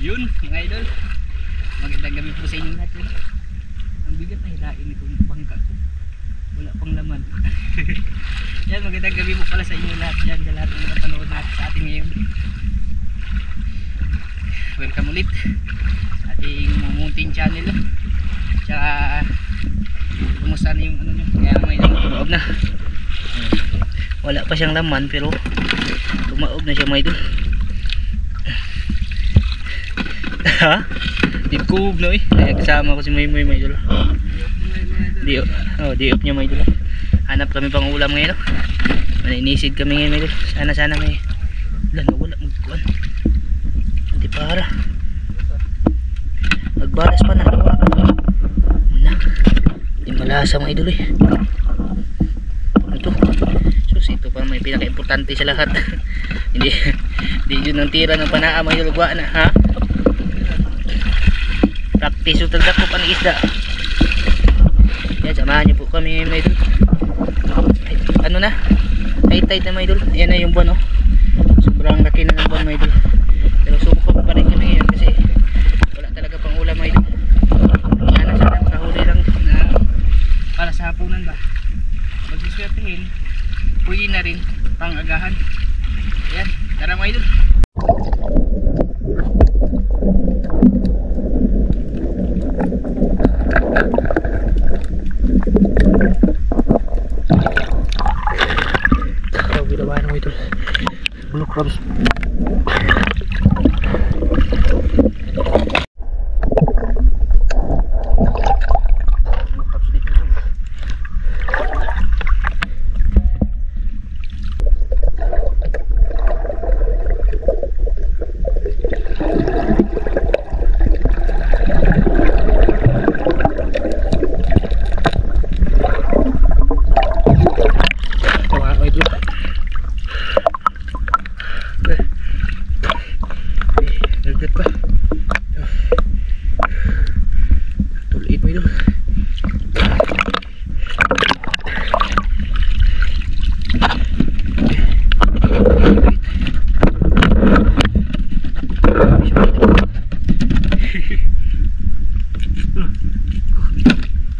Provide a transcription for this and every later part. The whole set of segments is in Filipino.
Yun, mga idol. Magandang gabi po sa inyo lahat. Ang bigat na hilain itong bangka ko. Wala pang laman. Yan, magandang gabi po pala sa inyo lahat dyan, sa lahat ng mga panood natin sa ating ngayon. Welcome ulit sa ating mumunting channel. Tsaka kumusta na yung ano nyo. Kaya may tumaob na. Wala pa siyang laman pero tumaob na siya, mga idol. Ha? Dikub no eh. Kasama ko si Moy Moy, mga idol. Di up niya, mga idol. Hanap kami pang ulam ngayon. Maninisid kami ngayon, mga idol. Sana may wala magkuhan. Hindi para. Magbaras pa na. Hindi malasa, mga idol eh. Ito. Sus, ito pa may pinaka-importante sa lahat. Hindi yun ang tira ng panaa, mga idol. Gwa na, ha? Practice yung tagdakop ang isda. Yan, samahan nyo po kami, mga idol. Ano na? High tide na, mga idol. Yan na yung buwan, oh. Sobrang laki na ng buwan, mga idol. Pero subok pa rin kami ngayon kasi wala talaga pang ulam, mga idol. Sana nakahuli lang na para sa hapunan ba. Pag siswertihin, pwede na rin pang agahan. Yan, tara, mga idol. Blue crabs.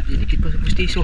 Dikit pa sa pustiso.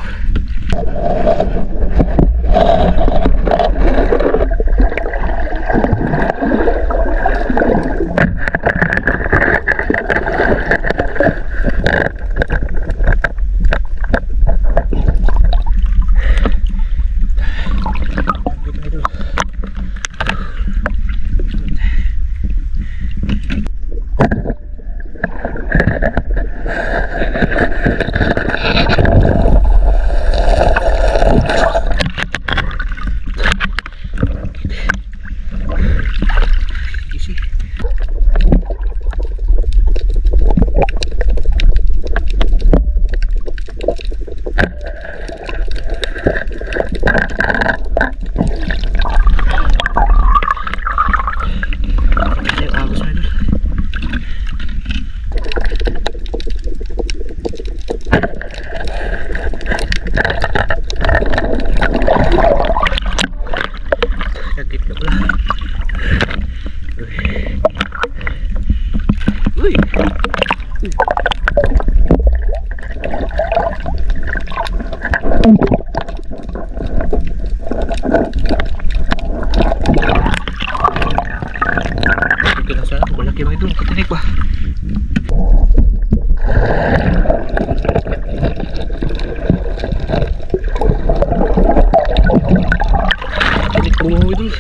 Malaki, mga idol, katinig ba? Katinig po, mga idol.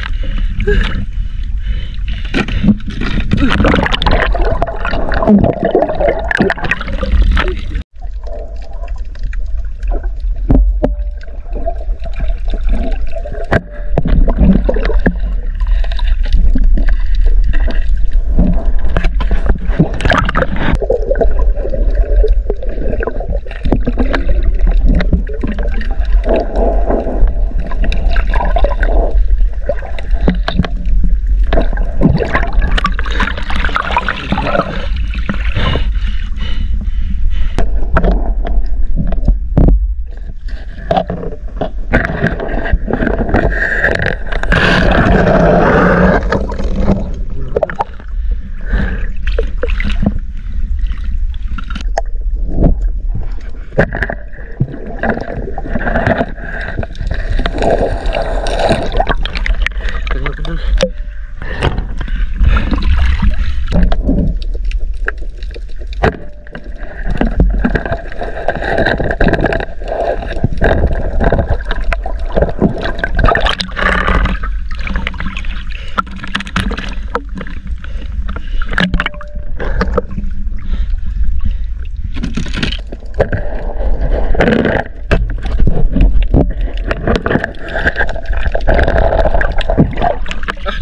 Ah,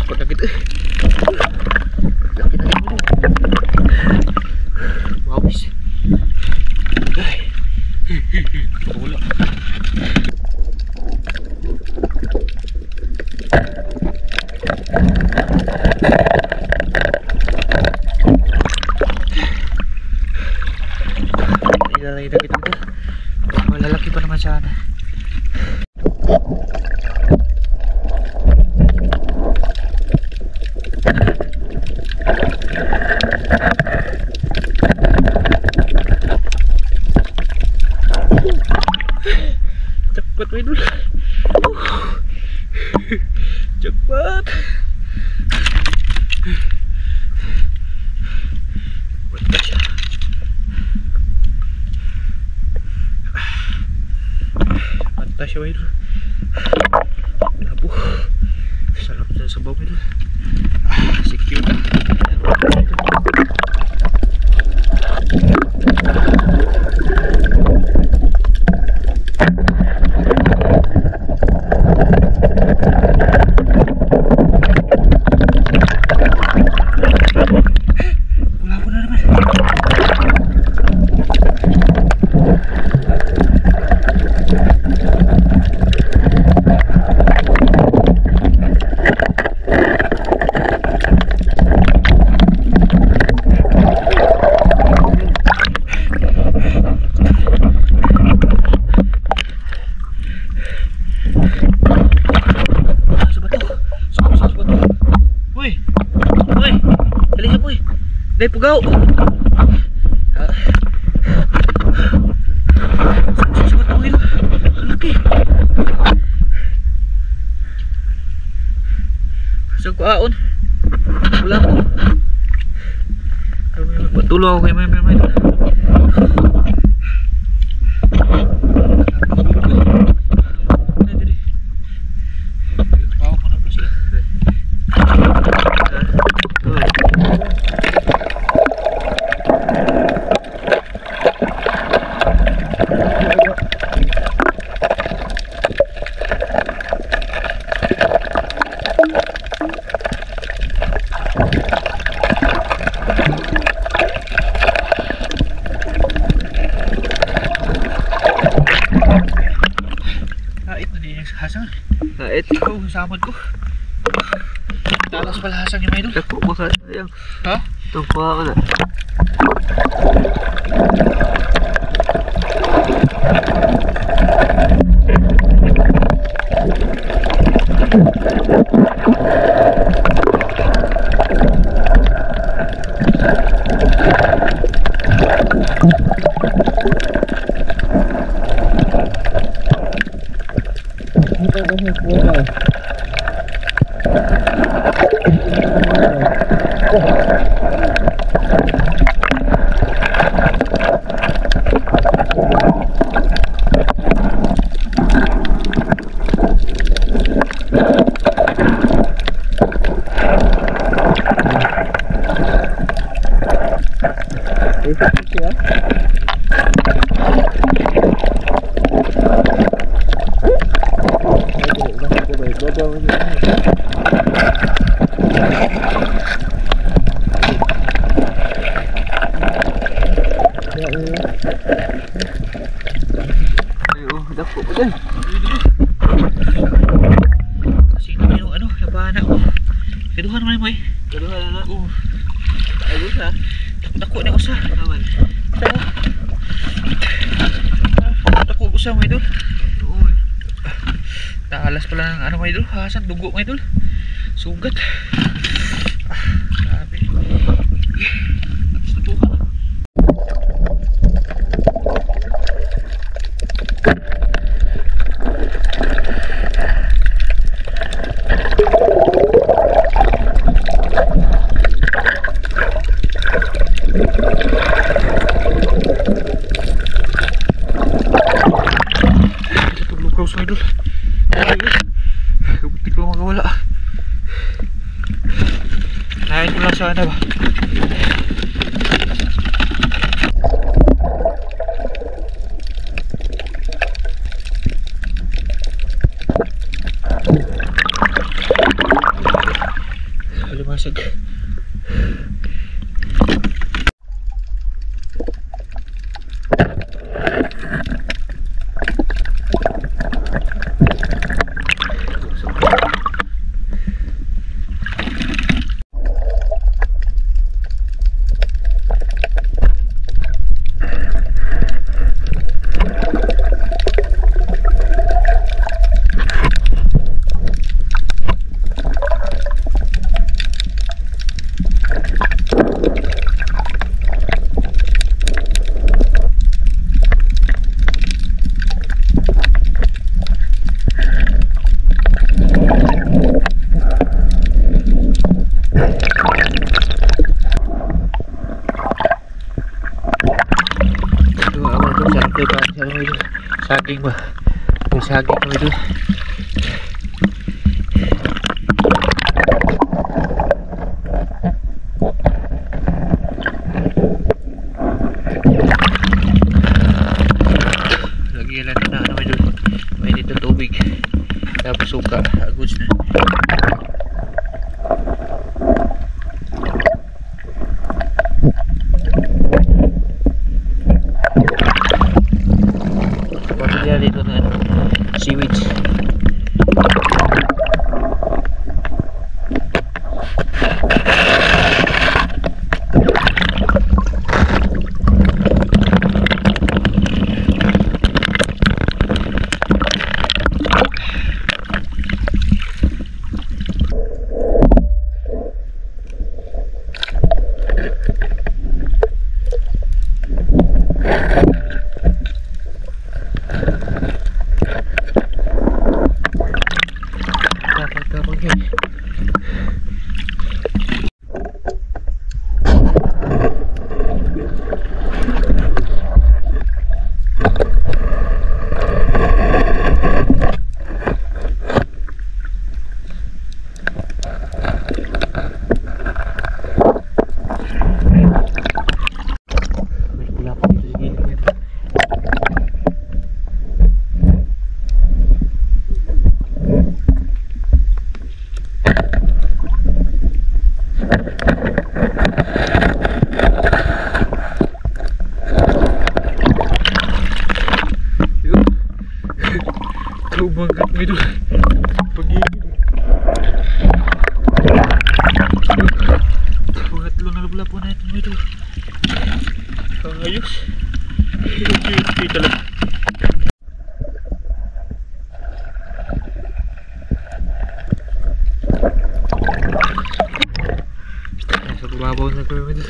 cepat lagi tu. Lagi na rin. Wow, bis. Ay. Wala. Ilalagay na kita dito. Malalaki pa naman sana. Cepat main dulu. Cepat. Mantap siya main dulu. Labuh. Sarap sa sabaw main dulu. Secure kan. Dai pugaw. Sabat mo yun. Laki. Sa kuaon. Wala ko. Patulo ako kay may. Nait ko, samad ko. Talas pala hasang yung may doon. Ako baka sayang. Ha? Tumpa ako na. Kasi naman yung ano, nabana ko. Kaduhan naman mo eh. Kaduhan na. Ay, usa. Dako na usa. Naman. Dako usa mo idol. Naalas pala ng ano mo idol. Hasan, dugo mo idol. Sugat. Grabe. Tapos na buka. Lukaw sa idol. Kabuti ko makawala. Nahin ko lang sana ba. basag. Saging ba? May saging kami doon. Lagyan lang na ano doon. May dito tubig. Tapos suka. Agos na. Dito na seaweed. Umagat mo ito. Pag-ibig. Pangatlo na labla po natin mo ito. Ayos. Okay talaga. Nasa babaw na ko yung ito.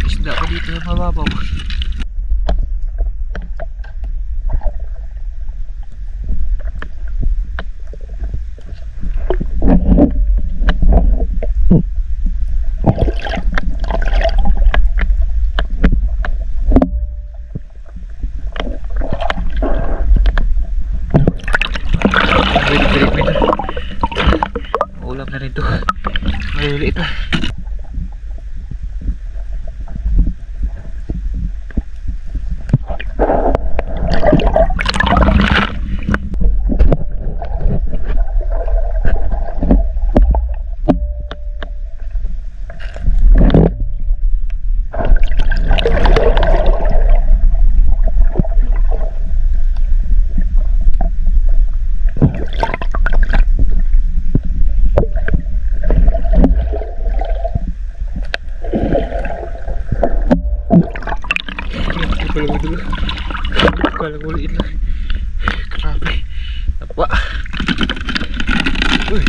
Isda pa dito na mababaw. Ulam na rin ito. Maliliit na. Kala ko ulit lang. Grabe. Apa. Uy.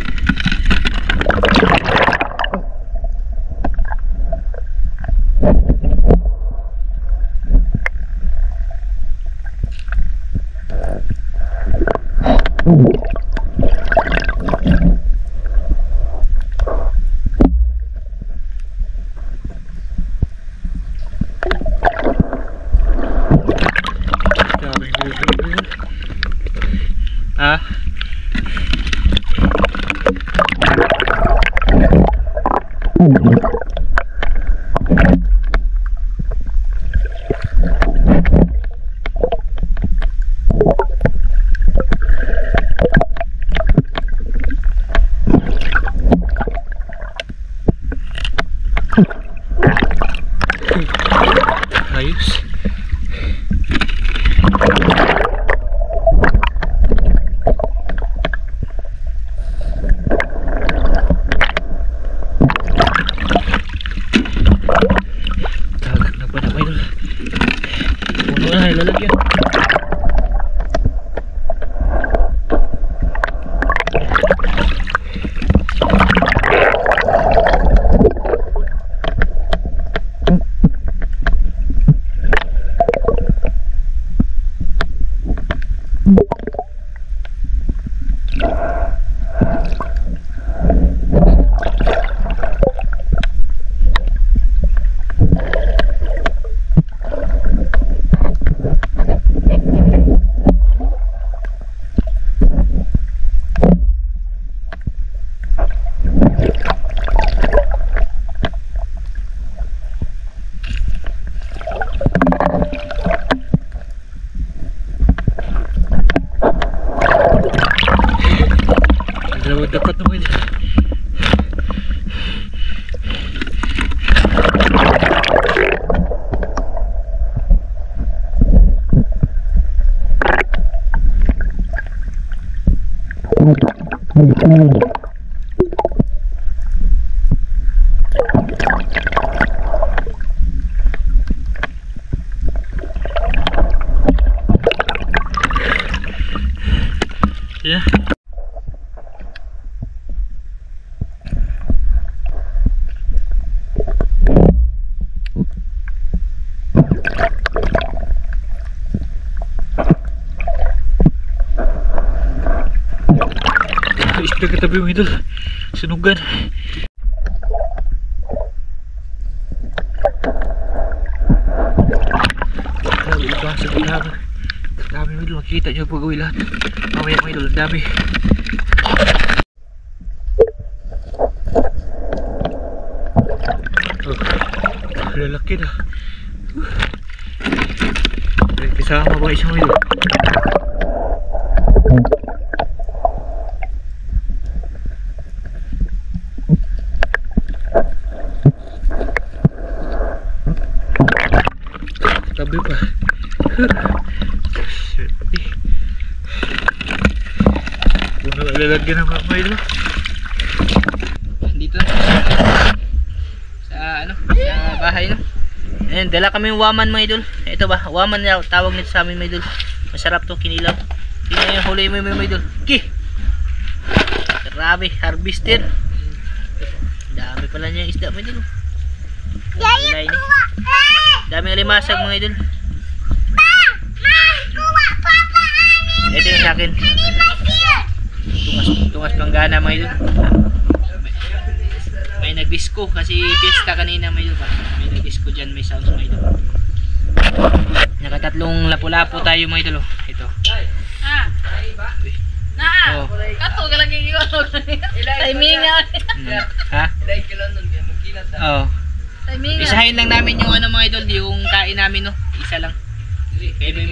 Ah. lalagyan. Dapat naman yun. Yeah. Isda katabi mo idol. Sunugan. Grabe iba sa grabe. Dami mo idol. Makita nyo pag-uwi lahat. Mamaya mo idol. Ang dami. Oh, lalaki na. Kasama ba isang idol? Tabi pa. Puno lalagyan ng mga ilo. Dito sa ano, sa bahay no. Ayan, dala kami yung waman mga idol. Ito ba, waman na tawag nito sa amin mga idol. Masarap to, kinilaw. Tingnan yung huli mo mga idol. Ki! Grabe, harvester. Dami pala niya isda mga idol. Dami alimasag mga idol. Ito yung sa akin. Tungas panggana mga idol. May nagdisko kasi pista kanina mga idol. May nagdisko dyan, may sounds mga idol. Nakatatlong lapu-lapu tayo mga idol. Ito. Oh. Kato ka lagi yun. Timing nga. Ha? Oo. Timing nga. Isahin lang namin yung ano mga idol, yung kain namin no. Isa lang. Kaya may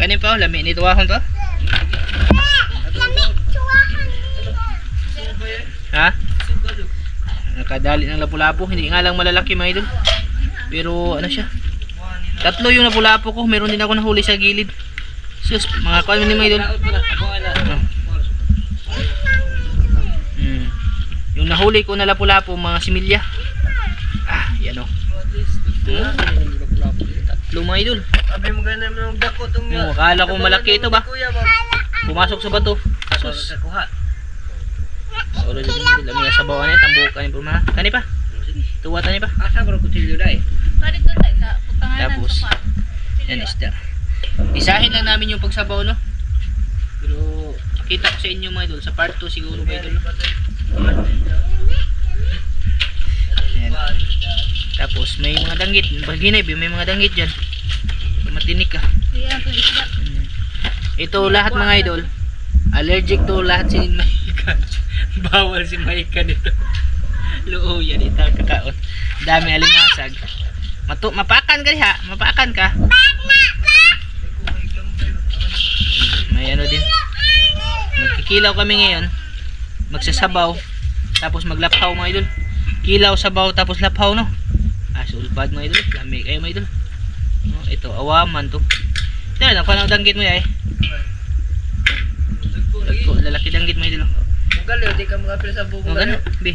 kanin pa, lami nito ahon to. Ha? Nakadali ng lapu-lapu, hindi nga lang malalaki mga idol. Pero ano siya? Tatlo yung lapu-lapu ko, meron din ako nahuli sa gilid. Sus, mga kuwan ni mga idol. Yung nahuli ko na lapu-lapu, mga similya. Ah, yan o. Tatlo mga idol. Abi mo ganun ng dako tong. Akala ko malaki ito ba? Pumasok sa bato. Sus, kuha. Solo din idol. Lami nga sabawan niya, tambukan niya po mga. Kani pa? Tuwa tani pa? Asa bro kutilyo dai. Pwede to tayo sa putanganan Tapos, sa yan isda. Isahin lang namin yung pagsabaw no. Pero kita ko sa inyo mga idol sa part 2 siguro mga idol. Ayan. Tapos may mga danggit, paginay may mga danggit diyan. Matinik ka. Ayan, ito isda. Ito lahat mga idol. Allergic to lahat si Maika. Bawal si Maika dito. Luo yan ito kakaon. Dami alimasag. Mapakan ka ha, mapakan ka. May ano din. Magkikilaw kami ngayon. Magsasabaw. Tapos maglaphaw mga idol. Kilaw, sabaw, tapos laphaw no. Ah, sulpad mga idol. Lami kayo mga idol. Oh, ito, awaman to. Ito na, kung anong danggit mo yan eh. Lalaki danggit mga idol. Mugal di ka makapil sa buko. O gano, bi.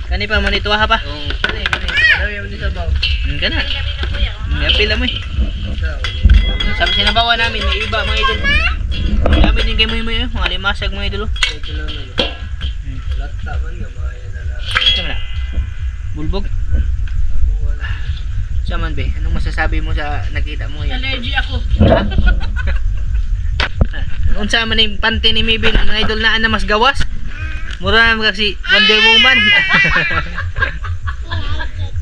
Kani pa, manituwa ha pa. Kani. Ano yung ni sabaw? Gana. May apila mo eh. Sabi sinabawa namin, may iba mga idol. Dami din kay Muy Muy, mga limasag mga idol. Ito lang ano. Lata man nga maya na lang. Saan na? Bulbog? Saan man be? Anong masasabi mo sa nakita mo yan? Allergy ako. Unsa man yung pante ni Mibin, mga idol na mas gawas? Mura naman kasi Wonder Woman.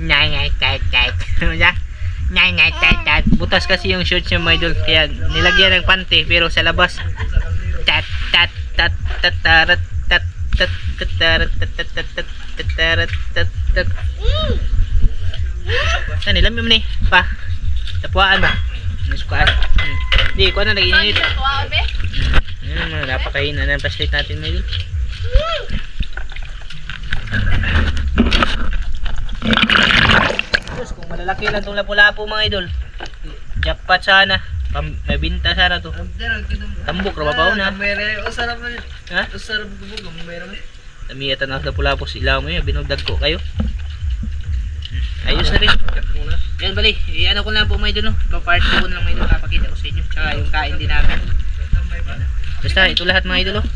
Nyay, tat. Ano siya? Nyay, tat. Butas kasi yung shorts niya mga idol, kaya nilagyan ng pante pero sa labas. Tat. Saan nilam yung ni? Pa. Tapuan ba? Nasukaan. Di, kuha na lagi nyo dito. Tuwa be. Napakain na ng flashlight natin mga idol. Tapos kung malalaki lang itong lapu-lapu mga idol, jackpot sana. May binta sana to. Tambok ra ba na? Mayroon. O sarap man. Ha? O sarap gubog. Mayroon. Tamiyatan ako lapu-lapu sila mo yun. Binugdag ko kayo. Ayos na rin. Yan bali. Ano ko lang po mga idol no. Pa-part 2 lang mga idol. Papakita ko sa inyo. Tsaka yung kain din namin. Basta ito lahat mga idol oh.